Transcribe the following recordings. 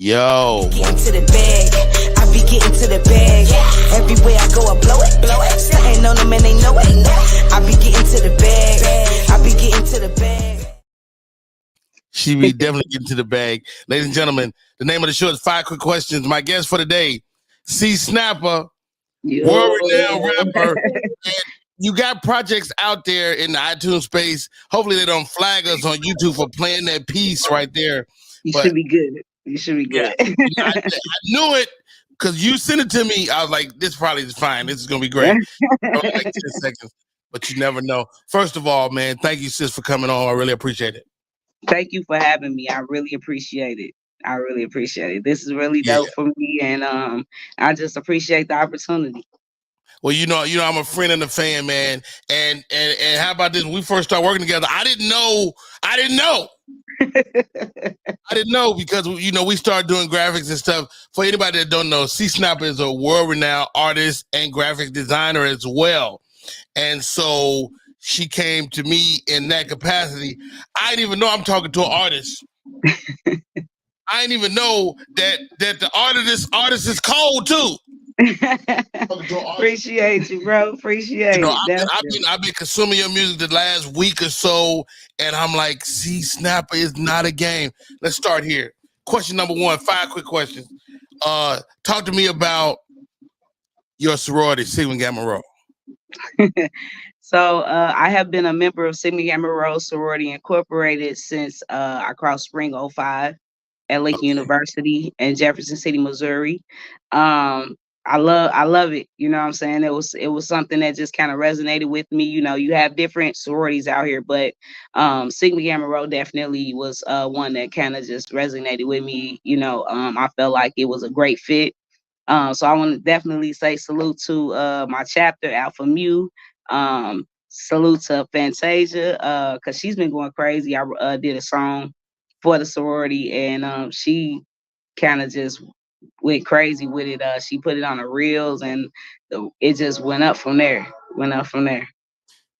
Yo. Getting to the bag, I be getting to the bag. Everywhere I go, I blow it. Stunting on them and they know it. I be getting to the bag, I be getting to the bag. She be definitely getting to the bag. Ladies and gentlemen, the name of the show is 5 Quick Questions. My guest for the day, Csnappa, world-renowned rapper. And you got projects out there in the iTunes space. Hopefully they don't flag us on YouTube for playing that piece right there. You should be good. You should be good. Yeah, I knew it because you sent it to me. I was like, this probably is fine. This is going to be great. Like 10 seconds, but you never know. First of all, man, thank you, sis, for coming on. I really appreciate it. Thank you for having me. I really appreciate it. This is really dope for me, and I just appreciate the opportunity. Well, you know, I'm a friend and a fan, man. And how about this? When we first started working together, I didn't know. I didn't know because, you know, we started doing graphics and stuff. For anybody that don't know, Csnappa is a world-renowned artist and graphic designer as well. And so she came to me in that capacity. I didn't even know I'm talking to an artist. I didn't even know that the artist is cold too. Appreciate you, bro. Appreciate it. I've been consuming your music the last week or so, and I'm like, Csnappa is not a game. Let's start here. Question number 1, 5 quick questions. Talk to me about your sorority, Sigma Gamma Rho. So I have been a member of Sigma Gamma Rho Sorority Incorporated since I crossed Spring 05 at Lincoln University in Jefferson City, Missouri. I love it. You know what I'm saying? It was something that just kind of resonated with me. You know, you have different sororities out here, but Sigma Gamma Rho definitely was one that kind of just resonated with me. You know, I felt like it was a great fit. So I want to definitely say salute to my chapter, Alpha Mu. Salute to Fantasia, because she's been going crazy. I did a song for the sorority, and she kind of just went crazy with it. She put it on the reels, and it just went up from there.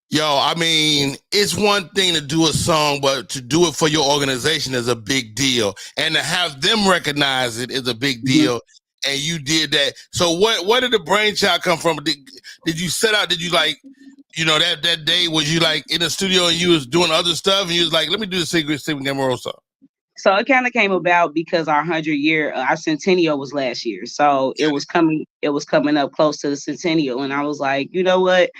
Yo, I mean, it's one thing to do a song, but to do it for your organization is a big deal, and to have them recognize it is a big deal. And you did that. So where did the brainchild come from? Did you set out? Did you like, you know, that day was you like in the studio and you was doing other stuff and you was like, let me do the Sigma Gamma Rho song? So it kind of came about because our 100-year, our centennial was last year. So it was coming up close to the centennial. And I was like, you know what?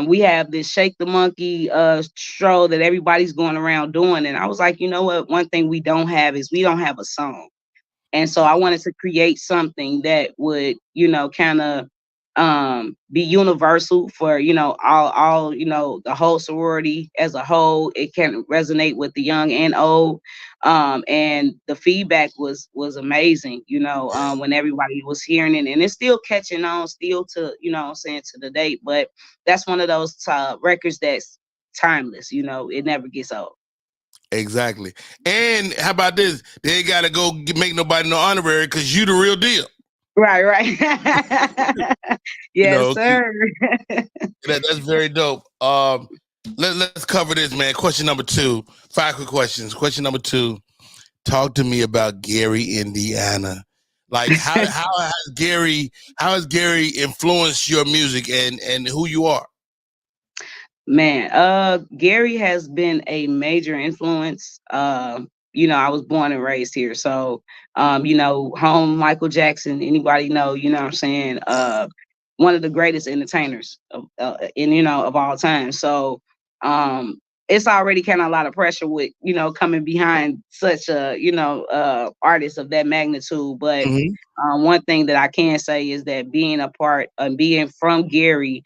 We have this Shake the Monkey stroll that everybody's going around doing. And I was like, you know what? One thing we don't have is we don't have a song. And so I wanted to create something that would, you know, kind of be universal for, you know, all, you know, the whole sorority as a whole. It can resonate with the young and old. And the feedback was amazing, you know, when everybody was hearing it, and it's still catching on still to, you know what I'm saying, to the date. But that's one of those records that's timeless, you know, it never gets old. Exactly. And how about this? They ain't gotta go make nobody no honorary because you the real deal. Right. Yes, you know, sir. That's very dope. Let's cover this, man. Question number 2. 5 quick questions. Question number 2. Talk to me about Gary, Indiana. Like how has Gary influenced your music and who you are? Man, Gary has been a major influence. You know, I was born and raised here. So, you know, home Michael Jackson, anybody know, you know what I'm saying? One of the greatest entertainers of all time. So, it's already kind of a lot of pressure with, you know, coming behind such a, you know, artist of that magnitude. But one thing that I can say is that being a part and being from Gary,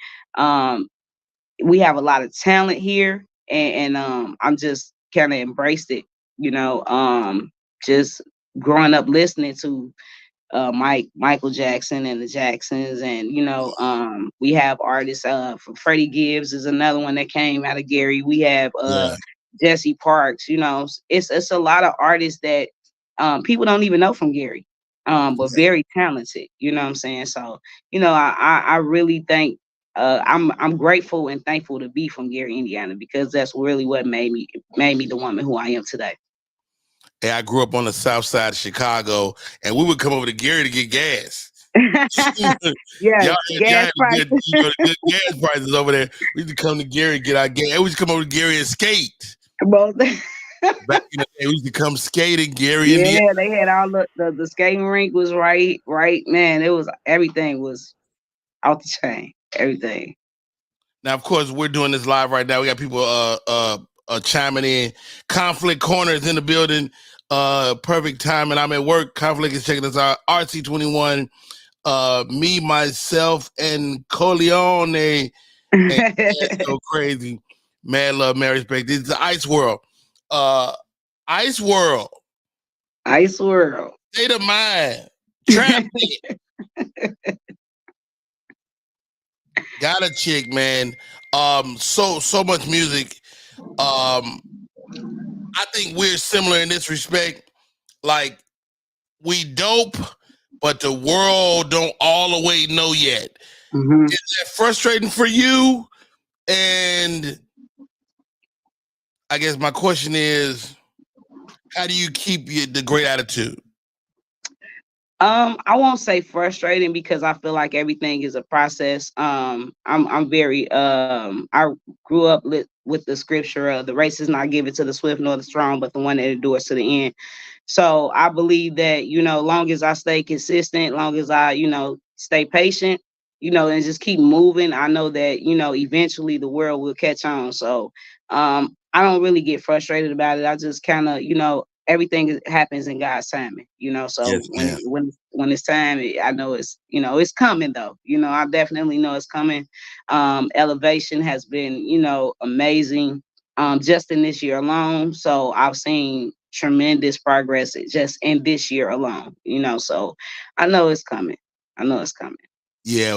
we have a lot of talent here, and I'm just kind of embraced it, you know, just growing up listening to Michael Jackson and the Jacksons, and you know, we have artists from Freddie Gibbs is another one that came out of Gary. We have Jesse Parks, you know, it's a lot of artists that people don't even know from Gary, but very talented, you know what I'm saying? So, you know, I really think I'm grateful and thankful to be from Gary, Indiana, because that's really what made me the woman who I am today. Hey, I grew up on the south side of Chicago, and we would come over to Gary to get gas. Yes, y'all gas had price. the good gas prices over there. We used to come to Gary get our gas. We used to come over to Gary and skate. Both. Back in the day, we used to come skate in Gary, Indiana. Yeah, they had all the skating rink was right, man. It was everything was out the chain. Everything. Now, of course, we're doing this live right now. We got people chiming in. Conflict Corner is in the building. Perfect time, and I'm at work. Conflict is checking us out. RC21, me, myself, and Coleone. And that's so crazy. Mad love, marriage break. This is the Ice World. Ice World. Ice World. State of mind. Trap it. Got a chick, man. So much music. I think we're similar in this respect. Like, we dope, but the world don't all the way know yet. Mm-hmm. Is that frustrating for you? And I guess my question is, how do you keep the great attitude? I won't say frustrating because I feel like everything is a process. I'm very I grew up with the scripture, the race is not given to the swift nor the strong, but the one that endures to the end. So I believe that, long as I stay consistent, long as I, stay patient, and just keep moving, I know that, eventually the world will catch on. So I don't really get frustrated about it. I just kind of, everything happens in God's timing, so Yes, ma'am. when it's time, I know it's, it's coming though. I definitely know it's coming. Elevation has been, amazing just in this year alone. So I've seen tremendous progress just in this year alone, so I know it's coming. I know it's coming. Yeah,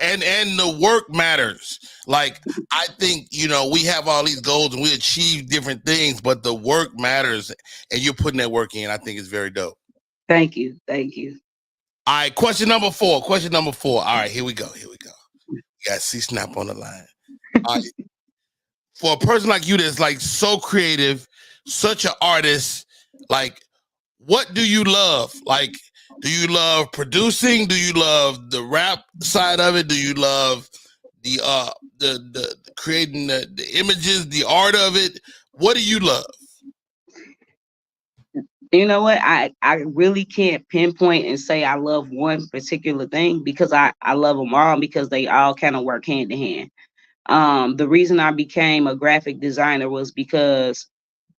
and the work matters. Like, I think, we have all these goals and we achieve different things, but the work matters, and you're putting that work in. I think it's very dope. Thank you. All right, question number 4. All right, here we go. You got Csnappa on the line. All right. For a person like you that's like so creative, such an artist, like, what do you love? Like, do you love producing? Do you love the rap side of it? Do you love the creating the images, the art of it? What do you love? You know what? I really can't pinpoint and say I love one particular thing because I love them all because they all kind of work hand in hand. The reason I became a graphic designer was because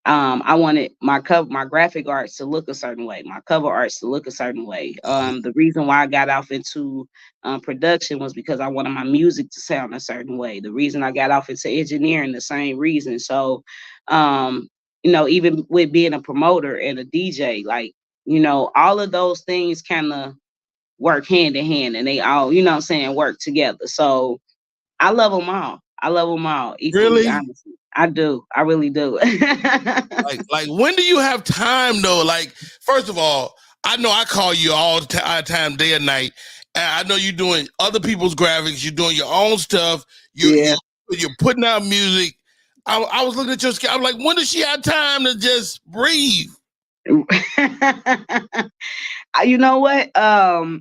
I wanted my graphic arts to look a certain way, my cover arts to look a certain way. The reason why I got off into production was because I wanted my music to sound a certain way. The reason I got off into engineering, the same reason. So, even with being a promoter and a DJ, like, all of those things kind of work hand in hand and they all, work together. So I love them all. I love them all equally, Really? honestly. I do. I really do. like when do you have time though? Like, first of all, I know I call you all the time, day and night. And I know you're doing other people's graphics. You're doing your own stuff. You're putting out music. I was looking at your schedule. I'm like, when does she have time to just breathe? You know what? I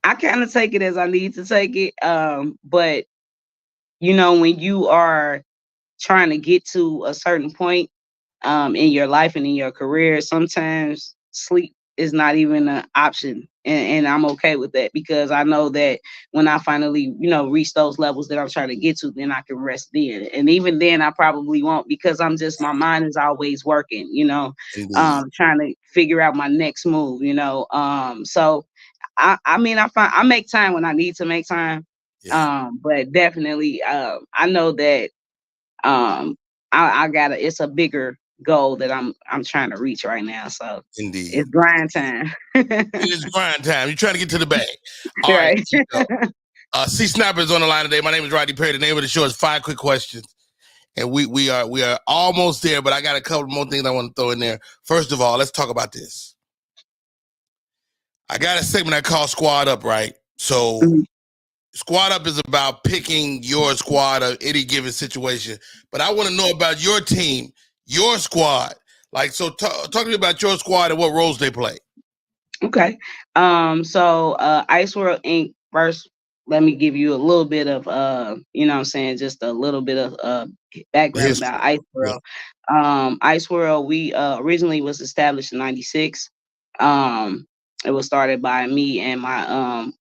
kind of take it as I need to take it. But when you are trying to get to a certain point in your life and in your career, sometimes sleep is not even an option. And I'm okay with that because I know that when I finally, reach those levels that I'm trying to get to, then I can rest then. And even then I probably won't because my mind is always working, trying to figure out my next move, so I make time when I need to make time. Yeah. But definitely, I know that it's a bigger goal that I'm trying to reach right now. So Indeed. it's grind time. It is grind time. You're trying to get to the bag. All right. Csnappa is on the line today. My name is Rodney Perry. The name of the show is 5 Quick Questions. And we are almost there, but I got a couple more things I want to throw in there. First of all, let's talk about this. I got a segment I call Squad Up, right? So Squad Up is about picking your squad of any given situation. But I want to know about your team, your squad. Like, so talk to me about your squad and what roles they play. Okay. So Ice World Inc. First, let me give you a little bit of you know what I'm saying, just a little bit of The background history. about Ice Yeah. World. Ice World, we originally was established in '96. Um, it was started by me and my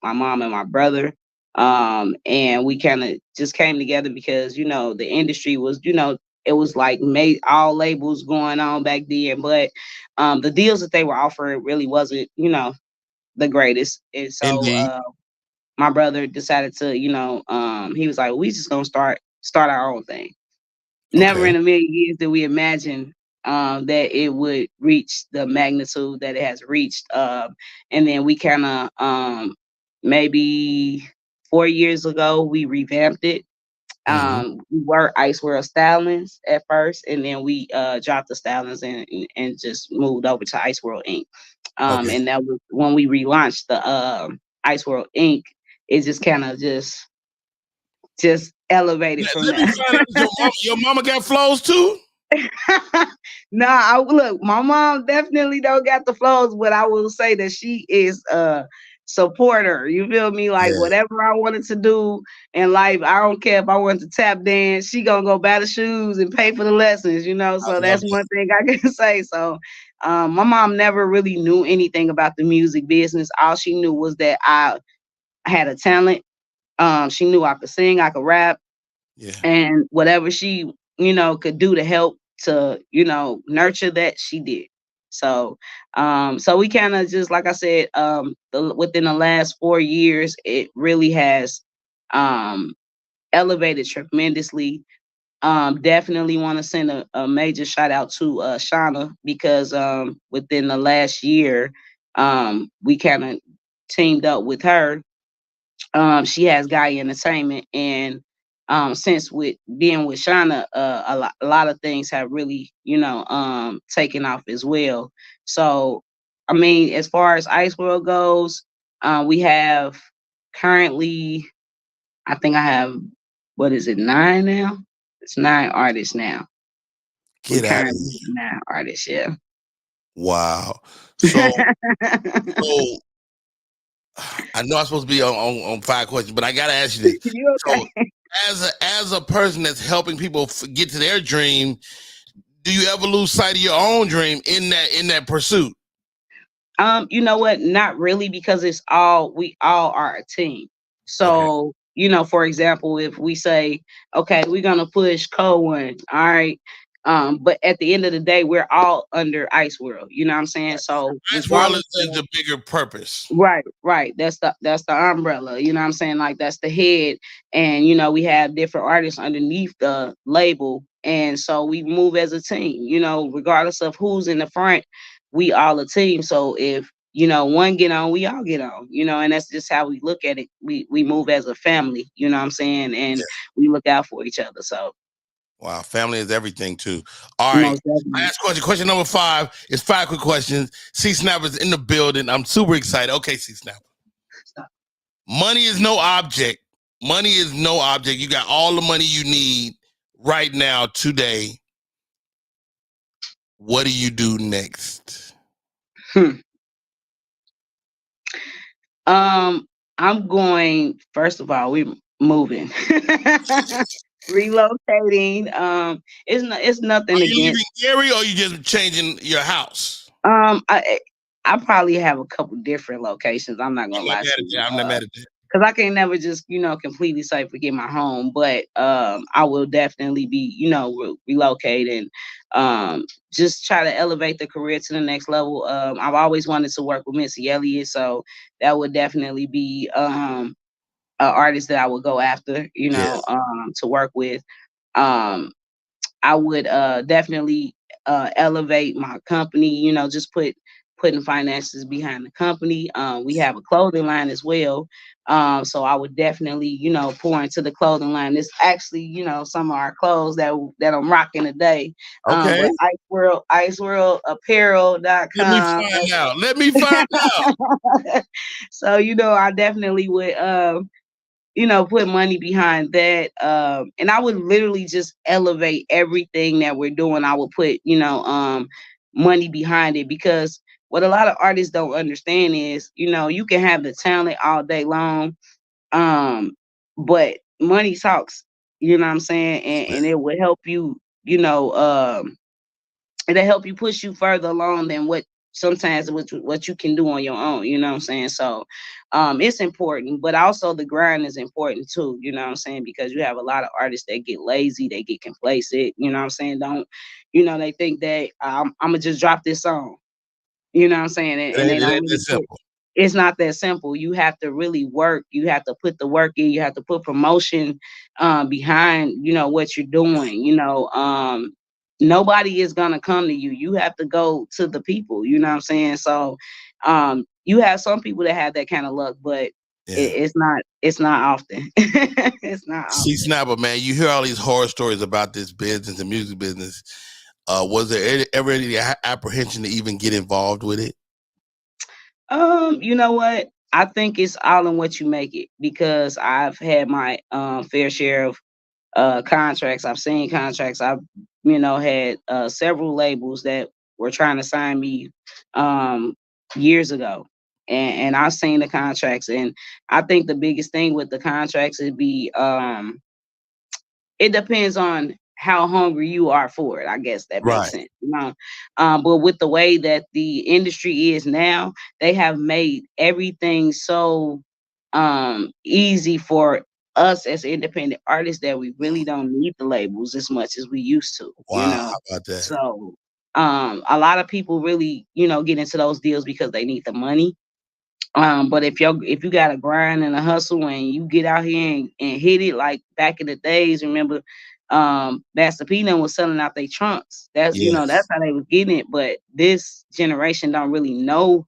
mom and my brother. And we kind of just came together because, you know, the industry was, you know, it was like made all labels going on back then, but the deals that they were offering really wasn't, you know, the greatest. And so Indeed. my brother decided to, you know, he was like, we just gonna start our own thing. Never Okay. in a million years did we imagine that it would reach the magnitude that it has reached. And then we kind of maybe 4 years ago we revamped it. Hmm. We were Ice World Stylings at first, and then we dropped the Stylings and just moved over to Ice World Inc. Okay. And that was when we relaunched the Ice World Inc. It just kind of just elevated from Let me that. find out. Your mama got flows too. Nah, look, my mom definitely don't got the flows, but I will say that she is a supporter. You feel me? Like Yeah, whatever I wanted to do in life, I don't care if I want to tap dance, she gonna go buy the shoes and pay for the lessons, you know. I So love that's that. one thing I can say. So my mom never really knew anything about the music business. All she knew was that I had a talent. She knew I could sing, I could rap, Yeah. and whatever she, you know, could do to help to, you know, nurture that, she did. So so we kind of just, like I said, within the last 4 years it really has um elevated tremendously. Definitely want to send a major shout out to Shauna, because within the last year we kind of teamed up with her. She has Guy Entertainment, and since with being with Shauna, a lot of things have really, you know, taken off as well. So, I mean, as far as Ice World goes, we have currently, I think I have, what is it, 9 now? It's 9 artists now. We Get out of currently here. 9 artists, yeah. Wow. So I know I'm supposed to be on 5 questions, but I gotta ask you this. You So okay? as a person that's helping people get to their dream, do you ever lose sight of your own dream in that pursuit? You know what? Not really, because we all are a team. Okay. So, you know, for example, if we say, okay, we're gonna push One, all right. But at the end of the day, we're all under Ice World. You know what I'm saying? So Ice World regardless is of, the bigger purpose. right, right. That's the umbrella. You know what I'm saying? Like that's the head. And you know, we have different artists underneath the label. And so we move as a team, you know, regardless of who's in the front, we all a team. So if, you know, one get on, we all get on, you know, and that's just how we look at it. We move as a family, you know what I'm saying? And Yeah. we look out for each other. So Wow. Family is everything too. All right. most definitely. Last question. Question number 5 is 5 quick questions. Csnappa's in the building. I'm super excited. Okay, Csnappa. Money is no object. Money is no object. You got all the money you need right now, today. What do you do next? Hmm. I'm going, first of all, we're moving. Relocating. It's Are nothing you leaving against. Gary or are you just changing your house? I probably have a couple different locations. I'm not I'm gonna not lie mad to at you. that. I'm not mad at that. Because I can never just, you know, completely say forget my home, but I will definitely be, you know, relocating, just try to elevate the career to the next level. I've always wanted to work with Missy Elliott, so that would definitely be an artist that I would go after, you Yeah. know, to work with. Um, I would definitely elevate my company, you know, just putting finances behind the company. We have a clothing line as well. So I would definitely, you know, pour into the clothing line. It's actually, you know, some of our clothes that I'm rocking today. Okay. But Iceworld Let me Apparel.com. find out. Let me find out. So, you know, I definitely would you know, put money behind that. And I would literally just elevate everything that we're doing. I would put, you know, money behind it, because what a lot of artists don't understand is, you can have the talent all day long, um, but money talks, you know what I'm saying? And it will help you, it'll help you push you further along than what you can do on your own, you know what I'm saying? So it's important, but also the grind is important too, you know what I'm saying? Because you have a lot of artists that get lazy, they get complacent, you know what I'm saying? They think that I'm gonna just drop this song, you know what I'm saying? And they It don't ain't that really simple. it's not that simple. You have to really work. You have to put the work in. You have to put promotion behind, what you're doing. Nobody is gonna come to you. You have to go to the people. You know what I'm saying? So, you have some people that have that kind of luck, but Yeah. it's not often. It's not See, often. Snapper, man, you hear all these horror stories about this business, the music business. Was there ever any apprehension to even get involved with it? You know what? I think it's all in what you make it, because I've had my fair share of contracts. I've seen contracts. I've had several labels that were trying to sign me um years ago, and I've seen the contracts. And I think the biggest thing with the contracts is it depends on how hungry you are for it. I guess that makes Right. sense. But with the way that the industry is now, they have made everything so easy for us as independent artists that we really don't need the labels as much as we used to, Wow. How about that? So a lot of people really, get into those deals because they need the money. But if you got a grind and a hustle and you get out here and hit it like back in the days, remember, Master P was selling out their trunks. That's Yes. how they was getting it. But this generation don't really know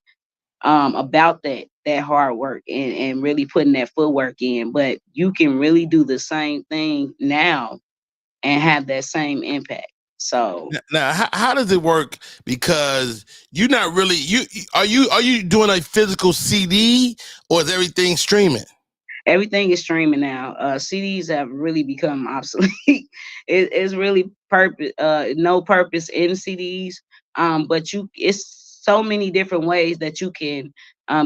about that hard work and really putting that footwork in. But you can really do the same thing now and have that same impact. So Now, how does it work? Because you're not really are you doing a physical CD, or is everything streaming? everything is streaming now. CDs have really become obsolete. It's really no purpose in CDs. But it's so many different ways that you can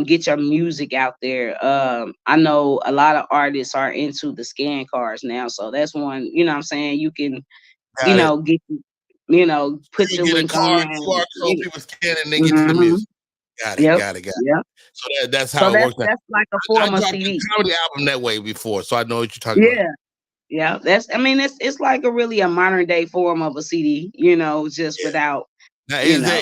get your music out there. I know a lot of artists are into the scan cards now, so that's one. You know what I'm saying? You can, Got it. put You your get a link on card, there. QR code, people scan it and they get to the Mhm. music. Got it. Yep. Got it. Got it. Yep. So that's So how it that's works. that's like a I form of dropped a CD. comedy album that way before, so I know what you're talking about. Yeah. Yeah, it's like a modern day form of a CD, just Yeah. without, Now, you is there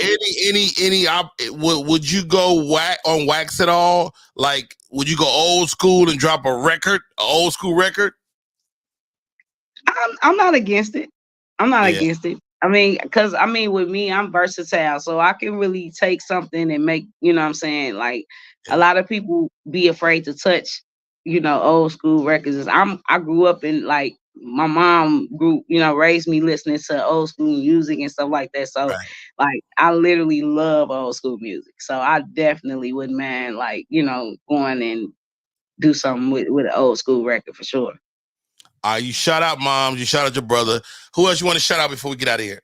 know. would you go on wax at all? Like, would you go old school and drop an old school record? I'm not against it. I'm not Yeah. against it. Because with me, I'm versatile, so I can really take something and make, what I'm saying, like a Yeah. lot of people be afraid to touch, old school records. I grew up in, like, my mom raised me listening to old school music and stuff like that. So Right. like I literally love old school music. So I definitely wouldn't mind, like, going and do something with an old school record for sure. You shout out moms, you shout out your brother. Who else you want to shout out before we get out of here?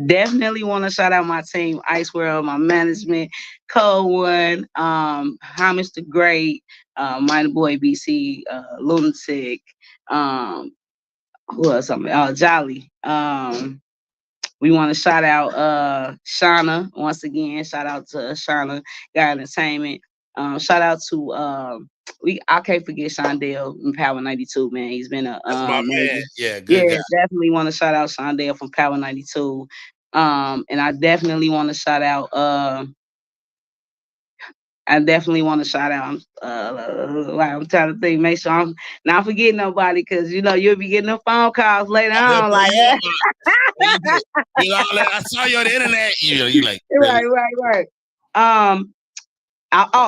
Definitely want to shout out my team, Ice World, my management, Code One, Homage the Great, Minor Boy BC, Lunatic, who else? Jolly. We want to shout out Shauna once again. Shout out to Shauna God Entertainment. Shout out to I can't forget Shondale in Power 92, man. He's been a That's my man. major. Yeah, Yeah, good guy. definitely want to shout out Shondale from Power 92. And I definitely want to shout out. I'm trying to think, make sure I'm not forgetting nobody, because you'll be getting the phone calls later I'm gonna on, put like, you on. All that. I saw you on the internet. You like, really? right. Um,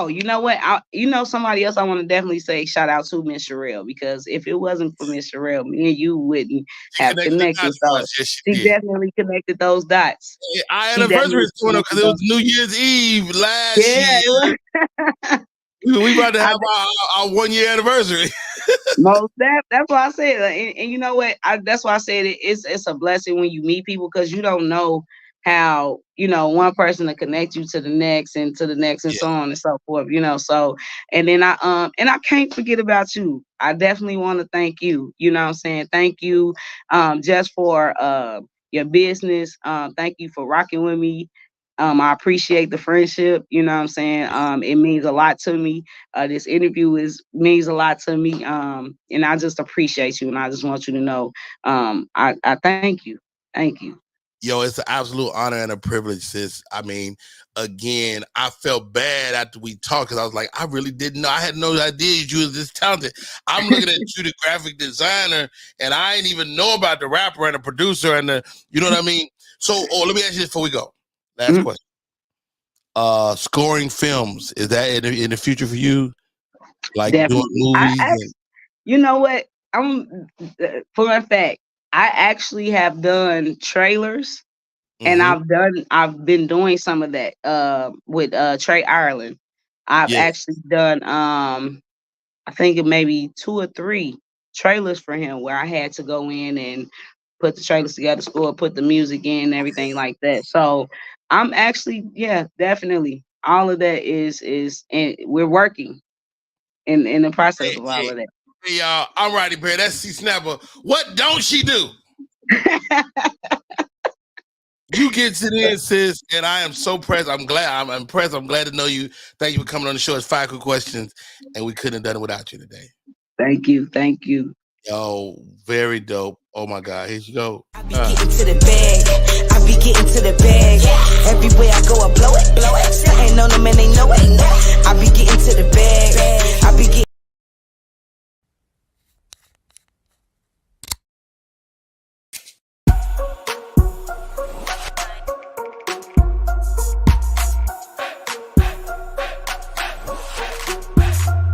you know what? Somebody else I want to definitely say shout out to Miss Sherelle, because if it wasn't for Miss Sherelle, me and you wouldn't She have connected the connected. dots for So us. Yes, she she did. definitely connected those dots. Yeah, our She anniversary definitely is coming up connected because it was those. New Year's Eve last Yeah, year. it was. We about to I have our 1 year anniversary. Most that's why I said, and you know what? That's why I said it's a blessing when you meet people, because you don't know how, you know, one person to connect you to the next and to the next and Yeah. so on and so forth, you know. So and then I can't forget about you. I definitely want to thank you. You know what I'm saying? Thank you just for your business. Thank you for rocking with me. I appreciate the friendship, you know what I'm saying? It means a lot to me. This interview means a lot to me. And I just appreciate you and I just want you to know I thank you. Thank you. Yo, it's an absolute honor and a privilege, sis. I mean, again, I felt bad after we talked because I was like, I really didn't know. I had no idea you was this talented. I'm looking at you, the graphic designer, and I didn't even know about the rapper and the producer and the, you know what I mean? So, let me ask you this before we go. Last question. Scoring films, is that in the future for you? Like doing Definitely. movies? You know what? For a fact, I actually have done trailers. And I've been doing some of that with Trey Ireland. I've Yeah. actually done I think it maybe 2 or 3 trailers for him where I had to go in and put the trailers together, score, put the music in, everything like that. So I'm actually, yeah, definitely. All of that is and we're working in the process of all of that. Hey, y'all, I'm Rodney Perry. That's Csnappa. What don't she do? You get to the end, sis, and I am so impressed. I'm impressed. I'm glad to know you. Thank you for coming on the show. It's 5 quick questions, and we couldn't have done it without you today. Thank you. Thank you. Yo, very dope. Oh my God, here you go. I be getting to the bag. I be getting to the bag. Everywhere I go, I blow it. Ain't on them and they know it.